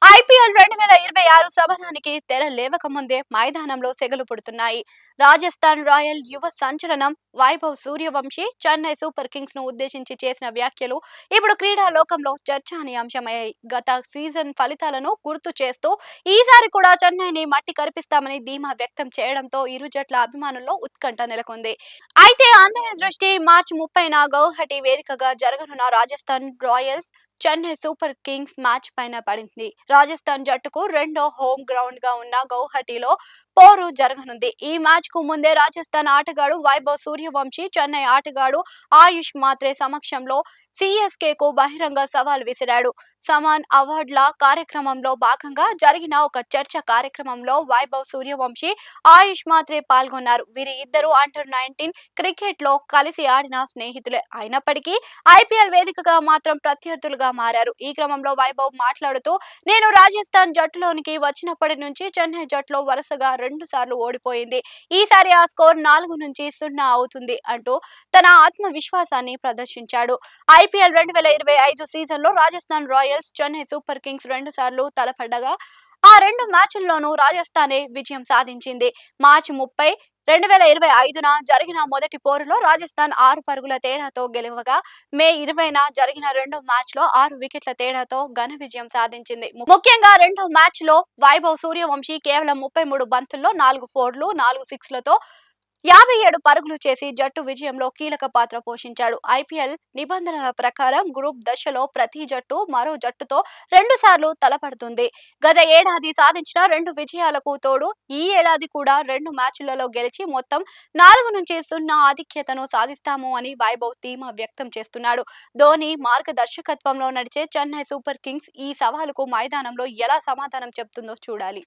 IPL 2026 సమరానికి తెర లేవకముందే మైదానంలో సెగలు పుడుతున్నాయి. రాజస్థాన్ రాయల్ యువ సంచలనం వైభవ్ సూర్యవంశీ చెన్నై సూపర్ కింగ్స్ ను ఉద్దేశించి చేసిన వ్యాఖ్యలు ఇప్పుడు క్రీడా లోకంలో చర్చనీయాంశమయ్యాయి. గత సీజన్ ఫలితాలను గుర్తు చేస్తూ ఈసారి కూడా చెన్నైని మట్టి కరిపిస్తామని ధీమా వ్యక్తం చేయడంతో ఇరు జట్ల అభిమానుల్లో ఉత్కంఠ నెలకొంది. అయితే అందరి దృష్టి మార్చి 30న గౌహటి వేదికగా జరగనున్న Rajasthan Royals Chennai super Kings match పైన పడింది. రాజస్థాన్ జట్టుకు రెండో హోమ్ గ్రౌండ్ గా ఉన్న గౌహటిలో పోరు జరగనుంది. ఈ మ్యాచ్ కు ముందే రాజస్థాన్ ఆటగాడు వైభవ్ సూర్యవంశీ చెన్నై ఆటగాడు ఆయుష్ మాత్రే సమక్షంలో సిఎస్కే కు బహిరంగ సవాల్ విసిరాడు. సమాన్ అవార్డుల కార్యక్రమంలో భాగంగా జరిగిన ఒక చర్చ కార్యక్రమంలో వైభవ్ సూర్యవంశీ ఆయుష్ మాత్రే పాల్గొన్నారు. వీరి ఇద్దరు అండర్-19 క్రికెట్ లో కలిసి ఆడిన స్నేహితులే అయినప్పటికీ ఐపీఎల్ వేదికగా మాత్రం ప్రత్యర్థులుగా మారారు. ఈ క్రమంలో వైభవ్ మాట్లాడుతూ, నేను రాజస్థాన్ జట్టులోనికి వచ్చినప్పటి నుంచి చెన్నై జట్టులో వరుసగా 2 సార్లు ఓడిపోయింది. ఈసారి ఆ స్కోర్ 4-0 అవుతుంది అంటూ తన ఆత్మవిశ్వాసాన్ని ప్రదర్శించాడు. ఐపీఎల్ 2025 సీజన్ లో Rajasthan Royals Chennai super Kings 2 సార్లు తలపడ్డగా ఆ 2 మ్యాచ్ల్లోనూ రాజస్థానే విజయం సాధించింది. మార్చి 30, 2025న జరిగిన మొదటి పోరులో రాజస్థాన్ 6 పరుగుల తేడాతో గెలవగా మే 20న జరిగిన రెండో మ్యాచ్లో 6 వికెట్ల తేడాతో ఘన విజయం సాధించింది. ముఖ్యంగా రెండో మ్యాచ్లో వైభవ్ సూర్యవంశీ కేవలం 33 బంతుల్లో 4 ఫోర్లు, 4 సిక్స్లతో 57 పరుగులు చేసి జట్టు విజయంలో కీలక పాత్ర పోషించాడు. ఐపీఎల్ నిబంధనల ప్రకారం గ్రూప్ దశలో ప్రతి జట్టు మరో జట్టుతో 2 సార్లు తలపడుతుంది. గత ఏడాది సాధించిన 2 విజయాలకు తోడు ఈ ఏడాది కూడా 2 మ్యాచ్లలో గెలిచి మొత్తం 4-0 ఆధిక్యతను సాధిస్తాము అని వైభవ్ ధీమా వ్యక్తం చేస్తున్నాడు. ధోని మార్గదర్శకత్వంలో నడిచే చెన్నై సూపర్ కింగ్స్ ఈ సవాలుకు మైదానంలో ఎలా సమాధానం చెబుతుందో చూడాలి.